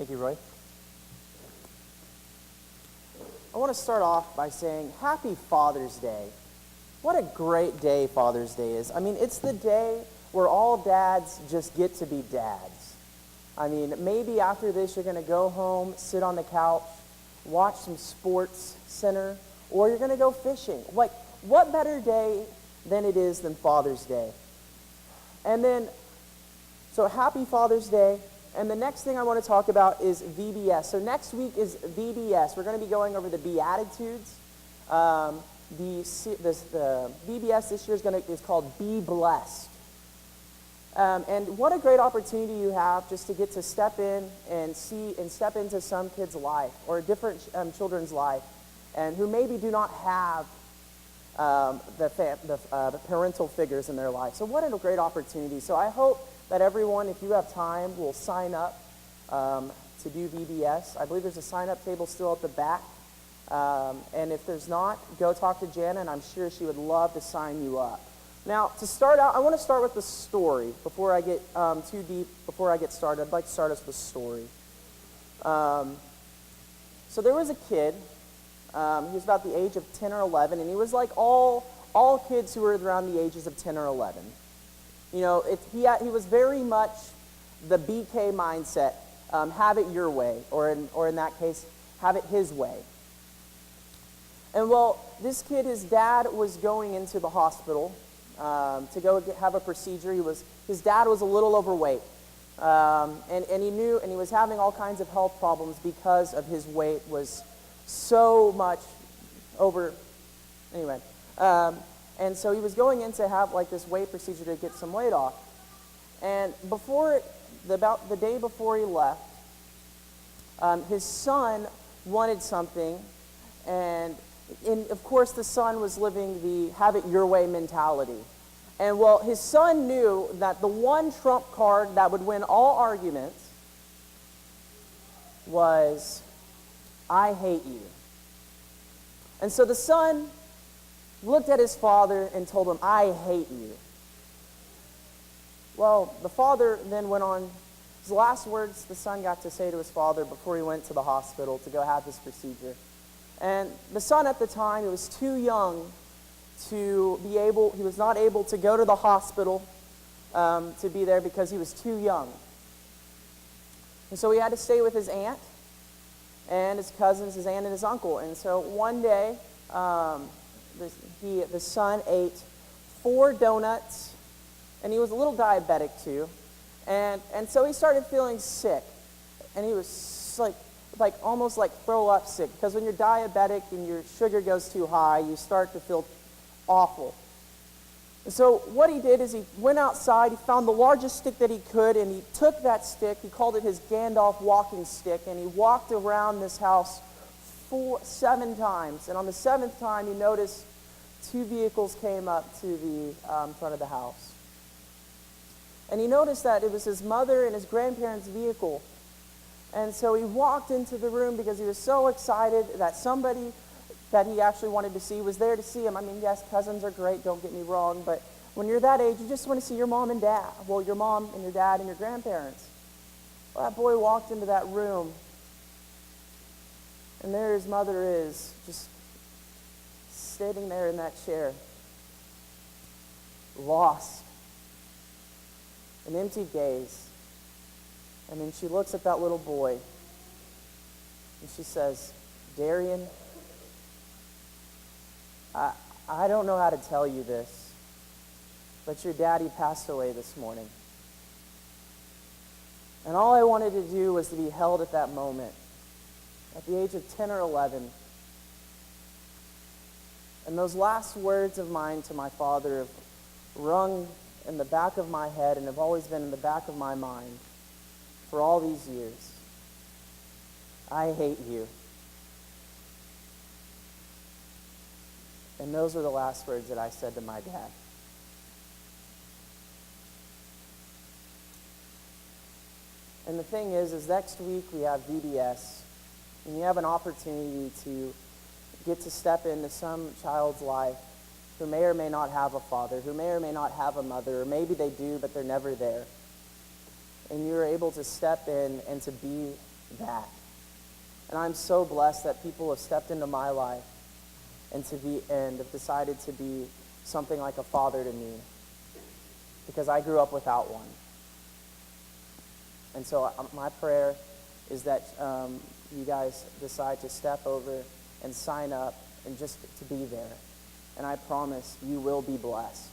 Thank you, Roy. I want to start off by saying Happy Father's Day. What a great day Father's Day is. I mean, it's the day where all dads just get to be dads. I mean, maybe after this you're going to go home, sit on the couch, watch some Sports Center, or you're going to go fishing. Like, what better day than it is than Father's Day? And then, so happy Father's Day. And the next thing I want to talk about is VBS. So next week is VBS. We're going to be going over the Beatitudes. The VBS this year is called Be Blessed. And what a great opportunity you have just to get to step in and step into some kid's life or different children's life, and who maybe do not have the parental figures in their life. So what a great opportunity. So I hope that everyone, if you have time, will sign up to do VBS. I believe there's a sign-up table still at the back. And if there's not, go talk to Jana, and I'm sure she would love to sign you up. Now, to start out, I want to start with the story. Before I get too deep, before I get started, I'd like to start us with a story. So there was a kid. He was about the age of 10 or 11, and he was like all kids who were around the ages of 10 or 11. You know, he was very much the BK mindset, have it your way, or in that case, have it his way. And well, this kid, his dad was going into the hospital to go have a procedure. His dad was a little overweight, and he knew, and he was having all kinds of health problems because of his weight was so much over. Anyway. And so he was going in to have like this weight procedure to get some weight off. And about the day before he left, his son wanted something, and of course the son was living the have it your way mentality. And well, his son knew that the one trump card that would win all arguments was, I hate you. And so the son looked at his father and told him, I hate you. Well, the father then went on. His last words the son got to say to his father before he went to the hospital to go have this procedure. And the son at the time, he was too young to be able, he was not able to go to the hospital to be there because he was too young. And so he had to stay with his aunt and his cousins, his aunt and his uncle. And so one day, the son ate 4 donuts, and he was a little diabetic too, and so he started feeling sick, and he was like almost like throw up sick, because when you're diabetic and your sugar goes too high, you start to feel awful. And so what he did is he went outside, he found the largest stick that he could, and he took that stick, he called it his Gandalf walking stick, and he walked around this house 7 times. And on the 7th time, he noticed 2 vehicles came up to the front of the house. And he noticed that it was his mother and his grandparents' vehicle. And so he walked into the room because he was so excited that somebody that he actually wanted to see was there to see him. I mean, yes, cousins are great, don't get me wrong, but when you're that age, you just want to see your mom and dad. Well, your mom and your dad and your grandparents. Well, that boy walked into that room, and there his mother is, just sitting there in that chair, lost, an empty gaze. And then she looks at that little boy, and she says, Darion, I don't know how to tell you this, but your daddy passed away this morning. And all I wanted to do was to be held at that moment, at the age of 10 or 11. And those last words of mine to my father have rung in the back of my head and have always been in the back of my mind for all these years. I hate you. And those were the last words that I said to my dad. And the thing is next week we have VBS, and you have an opportunity to get to step into some child's life who may or may not have a father, who may or may not have a mother, or maybe they do, but they're never there. And you're able to step in and to be that. And I'm so blessed that people have stepped into my life and have decided to be something like a father to me, because I grew up without one. And so my prayer is that you guys decide to step over and sign up and just to be there. And I promise you will be blessed.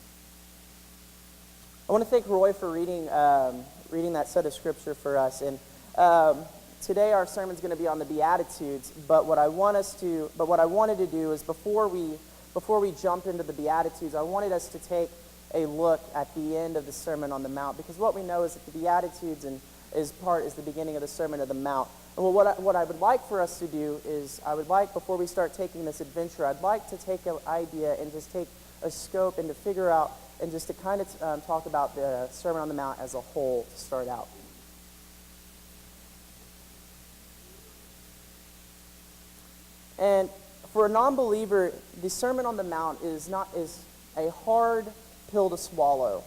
I want to thank Roy for reading that set of scripture for us. And today our sermon's going to be on the Beatitudes. But what I wanted to do is before we jump into the Beatitudes, I wanted us to take a look at the end of the Sermon on the Mount, because what we know is that the Beatitudes is the beginning of the Sermon on the Mount. And what I would like for us to do is, before we start taking this adventure, I'd like to take an idea and just take a scope and to figure out and just to kind of talk about the Sermon on the Mount as a whole to start out. And for a non-believer, the Sermon on the Mount is a hard pill to swallow.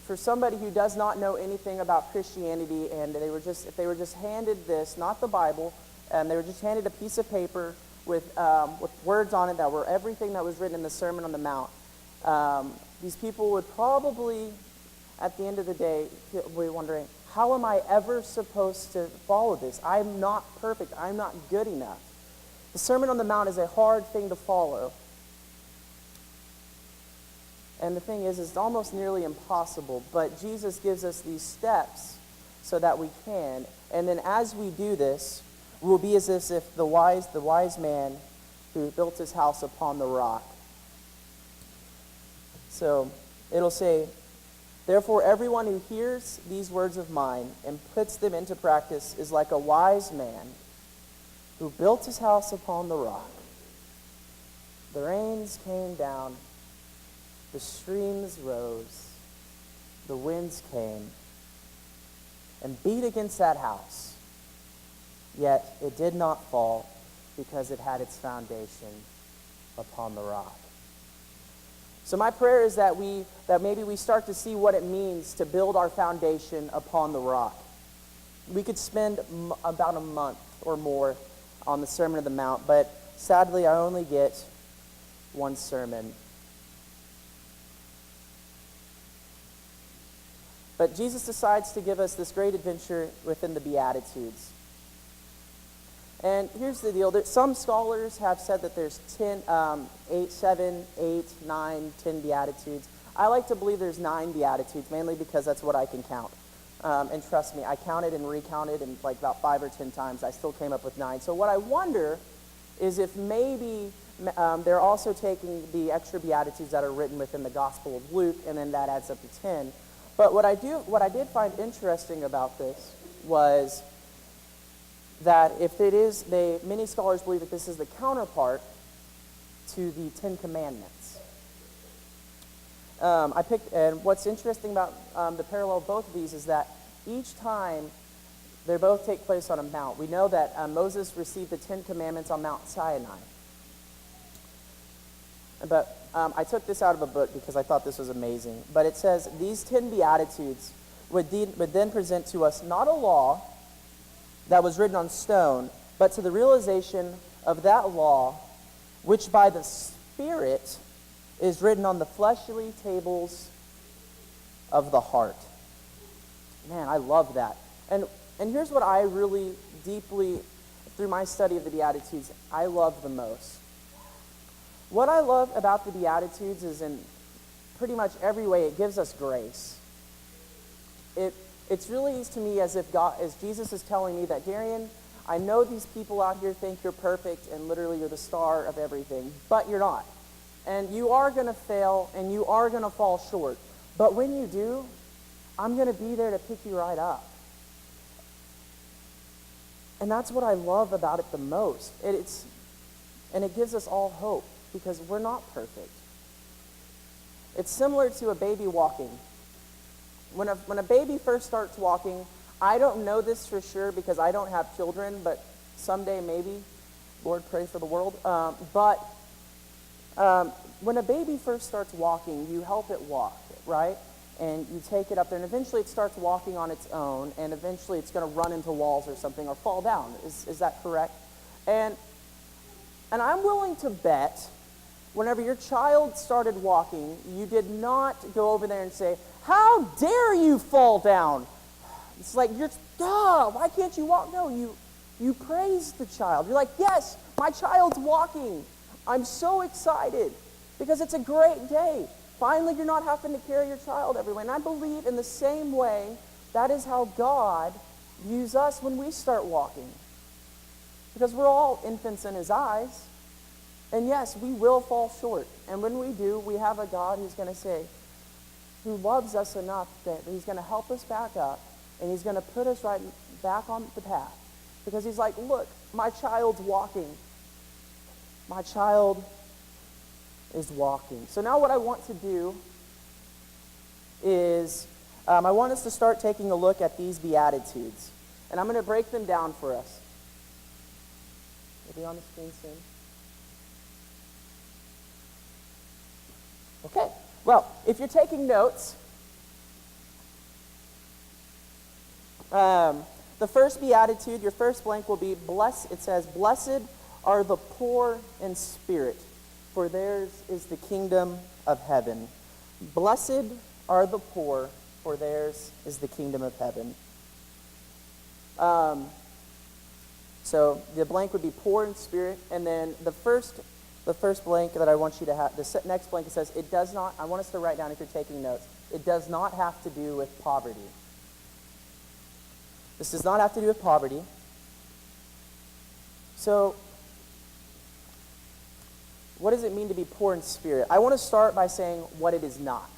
For somebody who does not know anything about Christianity, and if they were just handed this, not the Bible, and they were just handed a piece of paper with words on it that were everything that was written in the Sermon on the Mount, these people would probably, at the end of the day, be wondering, how am I ever supposed to follow this? I'm not perfect. I'm not good enough. The Sermon on the Mount is a hard thing to follow. And the thing is, it's almost nearly impossible, but Jesus gives us these steps so that we can. And then as we do this, we'll be as if the wise man who built his house upon the rock. So it'll say, therefore everyone who hears these words of mine and puts them into practice is like a wise man who built his house upon the rock. The rains came down, the streams rose, the winds came and beat against that house. Yet it did not fall because it had its foundation upon the rock. So my prayer is that maybe we start to see what it means to build our foundation upon the rock. We could spend about a month or more on the Sermon on the Mount, but sadly I only get one sermon. But Jesus decides to give us this great adventure within the Beatitudes. And here's the deal. Some scholars have said that there's 10 Beatitudes. I like to believe there's 9 Beatitudes, mainly because that's what I can count. And trust me, I counted and recounted, and like about 5 or 10 times, I still came up with 9. So what I wonder is if maybe they're also taking the extra Beatitudes that are written within the Gospel of Luke, and then that adds up to 10. But what I did find interesting about this was that many scholars believe that this is the counterpart to the 10 Commandments. And what's interesting about the parallel of both of these is that each time they both take place on a mount. We know that Moses received the 10 Commandments on Mount Sinai. But I took this out of a book because I thought this was amazing. But it says, these 10 Beatitudes would then present to us not a law that was written on stone, but to the realization of that law, which by the Spirit is written on the fleshly tables of the heart. Man, I love that. And here's what I really deeply, through my study of the Beatitudes, I love the most. What I love about the Beatitudes is in pretty much every way it gives us grace. It's really to me as Jesus is telling me that, Darion, I know these people out here think you're perfect and literally you're the star of everything, but you're not. And you are going to fail and you are going to fall short. But when you do, I'm going to be there to pick you right up. And that's what I love about it the most. And it gives us all hope because we're not perfect. It's similar to a baby walking. When a baby first starts walking, I don't know this for sure because I don't have children, but someday maybe. Lord, pray for the world. When a baby first starts walking, you help it walk, right? and you take it up there, and eventually it starts walking on its own, and eventually it's going to run into walls or something or fall down. Is that correct? And I'm willing to bet whenever your child started walking, you did not go over there and say, "How dare you fall down?" It's like, why can't you walk? No, you praise the child. You're like, "Yes, my child's walking. I'm so excited because it's a great day. Finally, you're not having to carry your child everywhere." And I believe in the same way, that is how God views us when we start walking. Because we're all infants in his eyes. And yes, we will fall short. And when we do, we have a God who's going to say, who loves us enough that he's going to help us back up, and he's going to put us right back on the path. Because he's like, "Look, my child's walking. My child is walking." So now what I want to do is, I want us to start taking a look at these Beatitudes. And I'm going to break them down for us. They'll be on the screen soon. Okay, well, if you're taking notes, the first Beatitude, your first blank will be, it says, "Blessed are the poor in spirit, for theirs is the kingdom of heaven." Blessed are the poor, for theirs is the kingdom of heaven. So the blank would be poor in spirit, and then the first blank that I want you to have, the next blank, it says, it does not, I want us to write down if you're taking notes, it does not have to do with poverty. This does not have to do with poverty. So, what does it mean to be poor in spirit? I want to start by saying what it is not.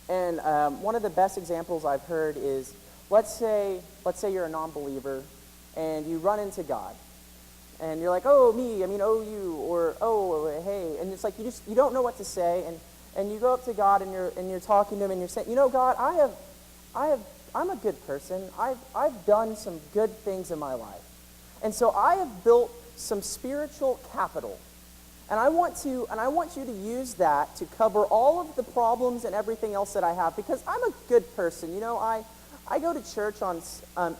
And one of the best examples I've heard is, let's say you're a non-believer, and you run into God. And you're like, "Oh, me, oh, you," or "Oh, hey," and it's like you don't know what to say, and you go up to God and you're talking to him and you're saying, "God, I'm a good person. I've done some good things in my life, and so I have built some spiritual capital, and I want you to use that to cover all of the problems and everything else that I have, because I'm a good person. I go to church on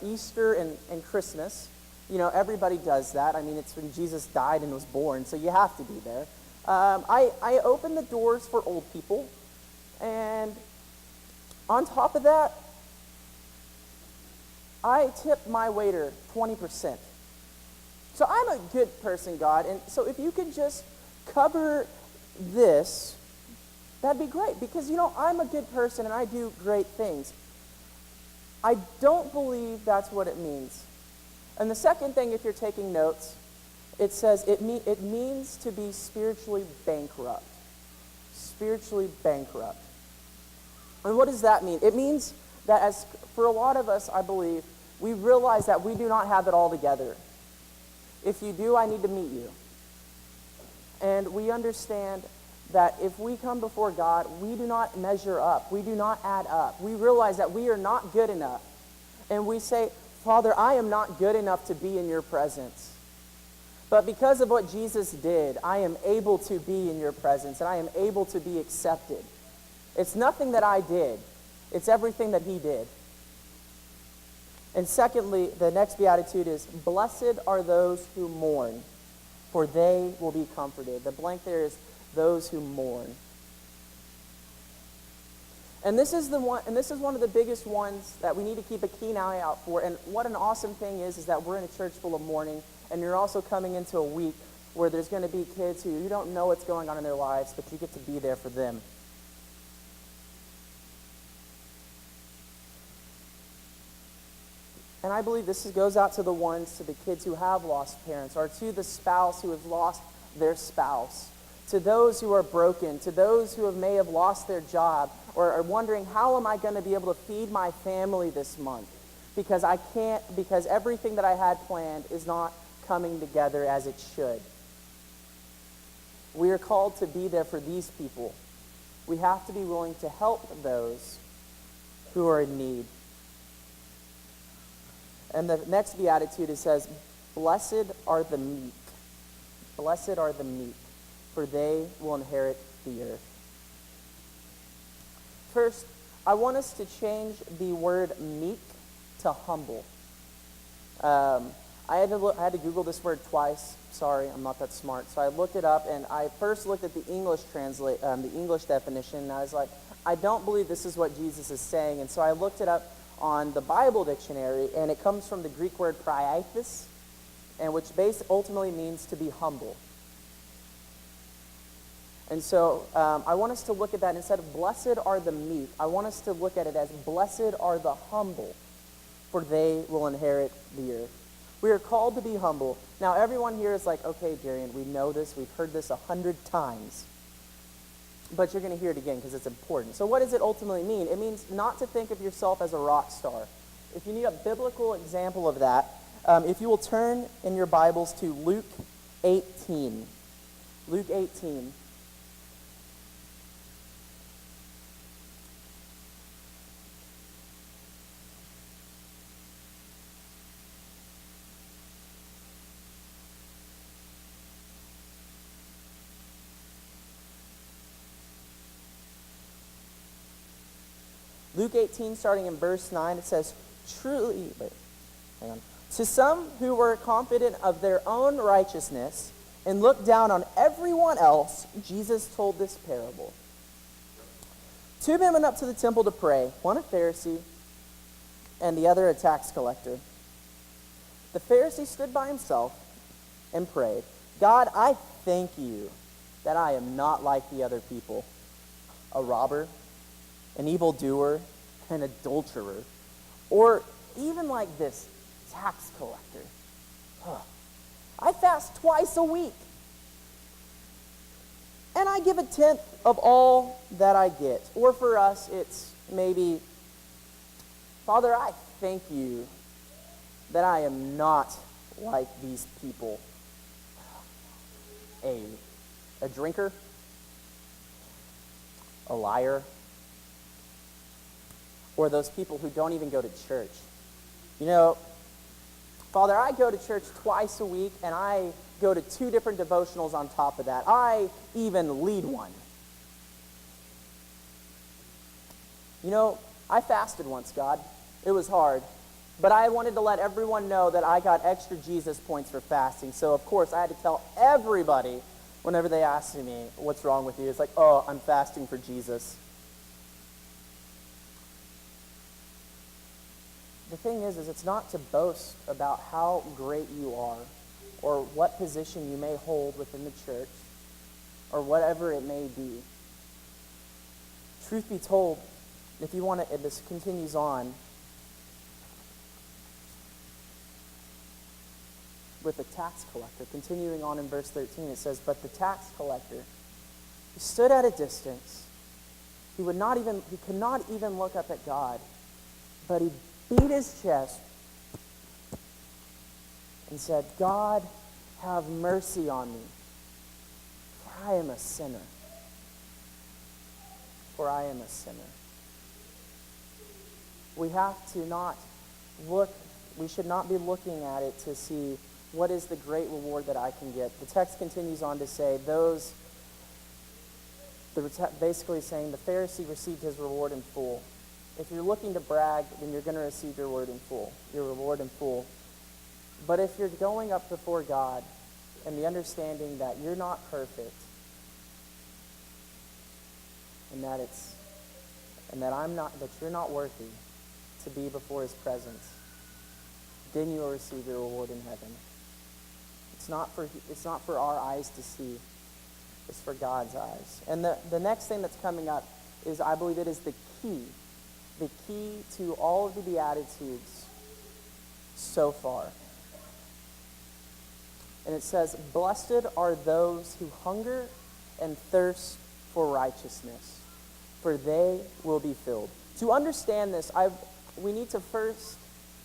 Easter and Christmas." Everybody does that. It's when Jesus died and was born, so you have to be there. I open the doors for old people, and on top of that, I tip my waiter 20%. So I'm a good person, God, and so if you could just cover this, that'd be great, because, I'm a good person and I do great things. I don't believe that's what it means. And the second thing, if you're taking notes, it says it means to be spiritually bankrupt. Spiritually bankrupt. And what does that mean? It means that for a lot of us, I believe, we realize that we do not have it all together. If you do, I need to meet you. And we understand that if we come before God, we do not measure up. We do not add up. We realize that we are not good enough. And we say, "Father, I am not good enough to be in your presence. But because of what Jesus did, I am able to be in your presence, and I am able to be accepted. It's nothing that I did. It's everything that he did." And secondly, the next beatitude is, "Blessed are those who mourn, for they will be comforted." The blank there is those who mourn. And this is one of the biggest ones that we need to keep a keen eye out for. And what an awesome thing is that we're in a church full of mourning, and you're also coming into a week where there's going to be kids who you don't know what's going on in their lives, but you get to be there for them. And I believe this goes out to the kids who have lost parents, or to the spouse who has lost their spouse, to those who are broken, to those who may have lost their job, or are wondering, how am I going to be able to feed my family this month? Because everything that I had planned is not coming together as it should. We are called to be there for these people. We have to be willing to help those who are in need. And the next beatitude, it says, "Blessed are the meek. Blessed are the meek, for they will inherit the earth." First, I want us to change the word meek to humble. I had to Google this word twice. Sorry, I'm not that smart. So I looked it up, and I first looked at the English definition, and I was like, I don't believe this is what Jesus is saying. And so I looked it up on the Bible dictionary, and it comes from the Greek word priathis, and which ultimately means to be humble. And so I want us to look at that instead of blessed are the meek. I want us to look at it as blessed are the humble, for they will inherit the earth. We are called to be humble. Now everyone here is like, okay, Darion, we know this. We've heard this 100 times. But you're going to hear it again because it's important. So what does it ultimately mean? It means not to think of yourself as a rock star. If you need a biblical example of that, if you will turn in your Bibles to Luke 18. Luke 18. Luke 18, starting in verse 9, it says, To some who were confident of their own righteousness and looked down on everyone else, Jesus told this parable. Two men went up to the temple to pray, one a Pharisee and the other a tax collector. The Pharisee stood by himself and prayed, God, I thank you that I am not like the other people, a robber, an evildoer, an adulterer, or even like this tax collector. I fast twice a week, and I give a tenth of all that I get. Or for us, it's maybe, Father, I thank you that I am not like these people. A drinker, a liar, or those people who don't even go to church. You know, Father, I go to church twice a week, and I go to 2 different devotionals on top of that. I even lead one. You know, I fasted once, God. It was hard. But I wanted to let everyone know that I got extra Jesus points for fasting. So, of course, I had to tell everybody whenever they asked me, what's wrong with you? It's like, oh, I'm fasting for Jesus. The thing is it's not to boast about how great you are or what position you may hold within the church or whatever it may be. Truth be told, if you want to, this continues on with the tax collector. Continuing on in verse 13, it says, But the tax collector stood at a distance. He could not even look up at God, but he beat his chest and said, God, have mercy on me, for I am a sinner. For I am a sinner. We should not be looking at it to see what is the great reward that I can get. The text continues on to say, basically saying the Pharisee received his reward in full. If you're looking to brag, then you're going to receive your reward in full. But if you're going up before God and the understanding that you're not perfect and that you're not worthy to be before his presence, then you will receive your reward in heaven. It's not for our eyes to see. It's for God's eyes. And the next thing that's coming up is, I believe it is the key to all of the Beatitudes so far. And it says, Blessed are those who hunger and thirst for righteousness, for they will be filled. To understand this, we need to first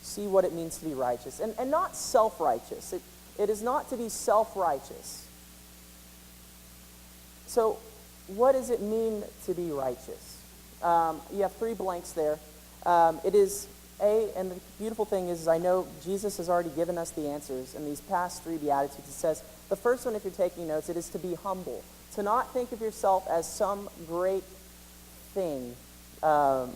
see what it means to be righteous. And not self-righteous. It is not to be self-righteous. So, what does it mean to be righteous? You have 3 blanks there. It is and the beautiful thing is I know Jesus has already given us the answers in these past 3 Beatitudes. It says, the first one, if you're taking notes, it is to be humble. To not think of yourself as some great thing Um,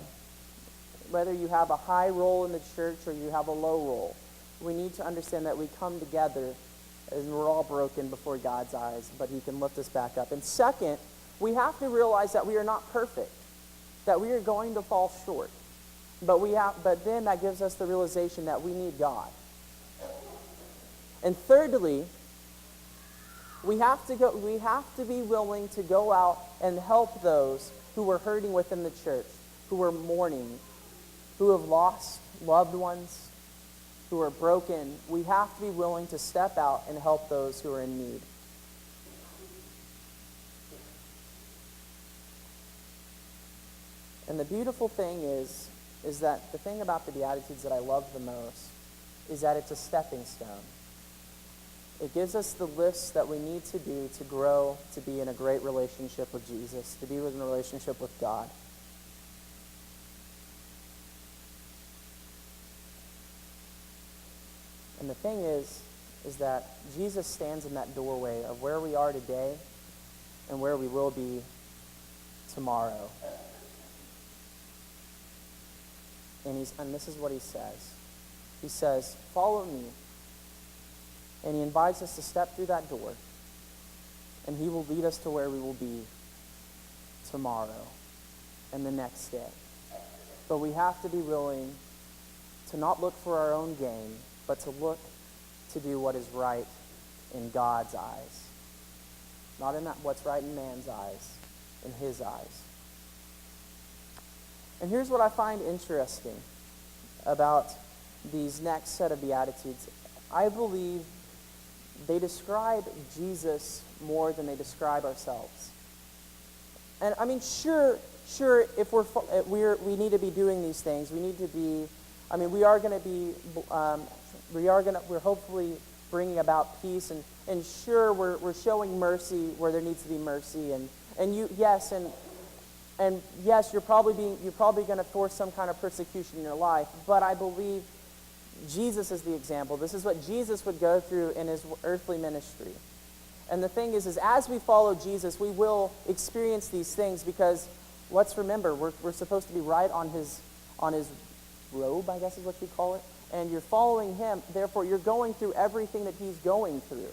whether you have a high role in the church or you have a low role, we need to understand that we come together and we're all broken before God's eyes, but he can lift us back up. And second, we have to realize that we are not perfect, that we are going to fall short. But then that gives us the realization that we need God. And thirdly, we have to be willing to go out and help those who are hurting within the church, who are mourning, who have lost loved ones, who are broken. We have to be willing to step out and help those who are in need. And the beautiful thing is that the thing about the Beatitudes that I love the most is that it's a stepping stone. It gives us the list that we need to do to grow, to be in a great relationship with Jesus, to be in a relationship with God. And the thing is that Jesus stands in that doorway of where we are today and where we will be tomorrow. And this is what he says. He says, "Follow me." And he invites us to step through that door. And he will lead us to where we will be tomorrow and the next day. But we have to be willing to not look for our own gain, but to look to do what is right in God's eyes. Not in what's right in man's eyes, in his eyes. And here's what I find interesting about these next set of Beatitudes. I believe they describe Jesus more than they describe ourselves. And I mean, sure, if we need to be doing these things, we need to be. I mean, we're hopefully bringing about peace, and sure, we're showing mercy where there needs to be mercy, and yes, you're probably going to force some kind of persecution in your life, but I believe Jesus is the example. This is what Jesus would go through in his earthly ministry. And the thing is as we follow Jesus, we will experience these things because let's remember, we're supposed to be right on his robe, I guess is what you call it. And you're following him, therefore you're going through everything that he's going through.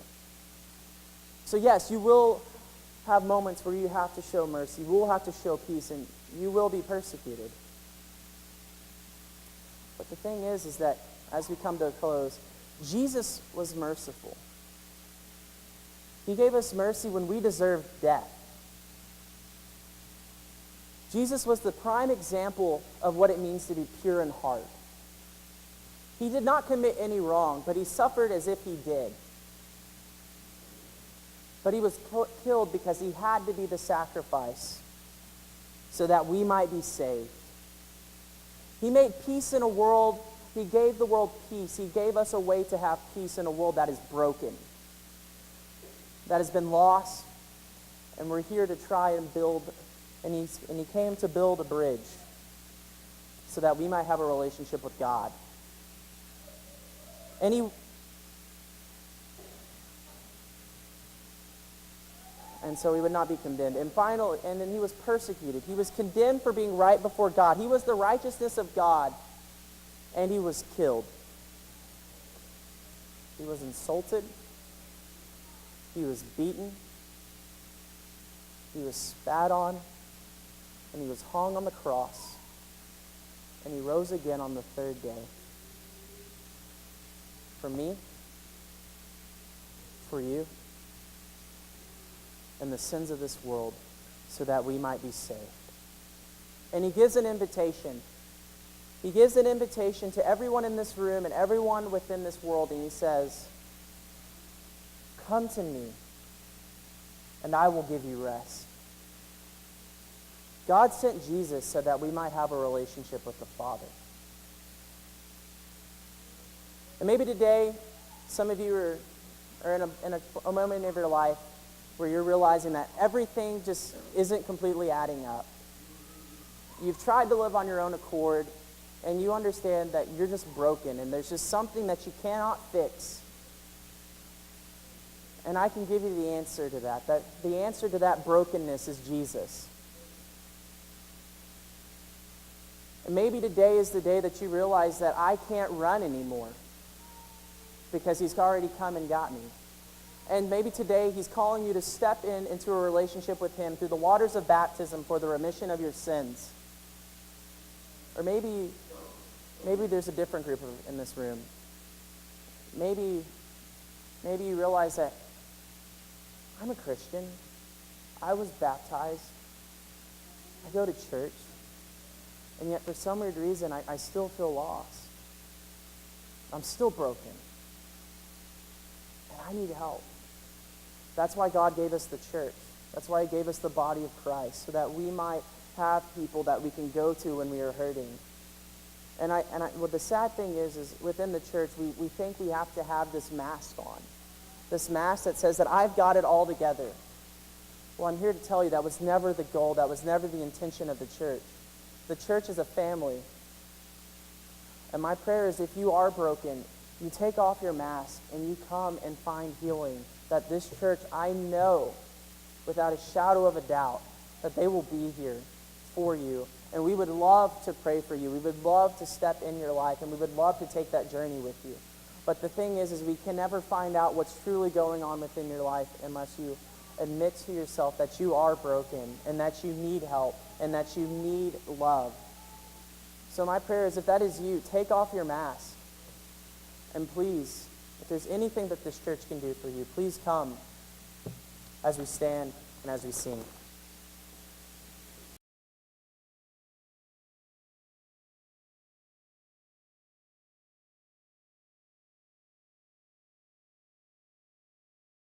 So yes, you will have moments where you have to show mercy, you will have to show peace, and you will be persecuted. But the thing is that as we come to a close, Jesus was merciful. He gave us mercy when we deserved death. Jesus was the prime example of what it means to be pure in heart. He did not commit any wrong, but he suffered as if he did. But he was killed because he had to be the sacrifice so that we might be saved. He made peace in a world. He gave the world peace. He gave us a way to have peace in a world that is broken, that has been lost, and we're here to try and build, and he came to build a bridge so that we might have a relationship with God. And so he would not be condemned. And then he was persecuted. He was condemned for being right before God. He was the righteousness of God, and he was killed. He was insulted. He was beaten. He was spat on, and he was hung on the cross, and he rose again on the third day. For me, for you, and the sins of this world, so that we might be saved. And he gives an invitation. He gives an invitation to everyone in this room and everyone within this world, and he says, "Come to me, and I will give you rest." God sent Jesus so that we might have a relationship with the Father. And maybe today, some of you are in a moment of your life where you're realizing that everything just isn't completely adding up. You've tried to live on your own accord, and you understand that you're just broken, and there's just something that you cannot fix. And I can give you the answer to that the answer to that brokenness is Jesus. And maybe today is the day that you realize that I can't run anymore because he's already come and got me. And maybe today he's calling you to step into a relationship with him through the waters of baptism for the remission of your sins. Or maybe there's a different group in this room. Maybe you realize that I'm a Christian. I was baptized. I go to church. And yet for some weird reason, I still feel lost. I'm still broken. And I need help. That's why God gave us the church. That's why he gave us the body of Christ, so that we might have people that we can go to when we are hurting. And well, the sad thing is within the church, we think we have to have this mask on. This mask that says that I've got it all together. Well, I'm here to tell you that was never the goal. That was never the intention of the church. The church is a family. And my prayer is if you are broken, you take off your mask and you come and find healing. That this church, I know without a shadow of a doubt that they will be here for you. And we would love to pray for you. We would love to step in your life, and we would love to take that journey with you. But the thing is we can never find out what's truly going on within your life unless you admit to yourself that you are broken and that you need help and that you need love. So my prayer is if that is you, take off your mask. And please, if there's anything that this church can do for you, please come as we stand and as we sing.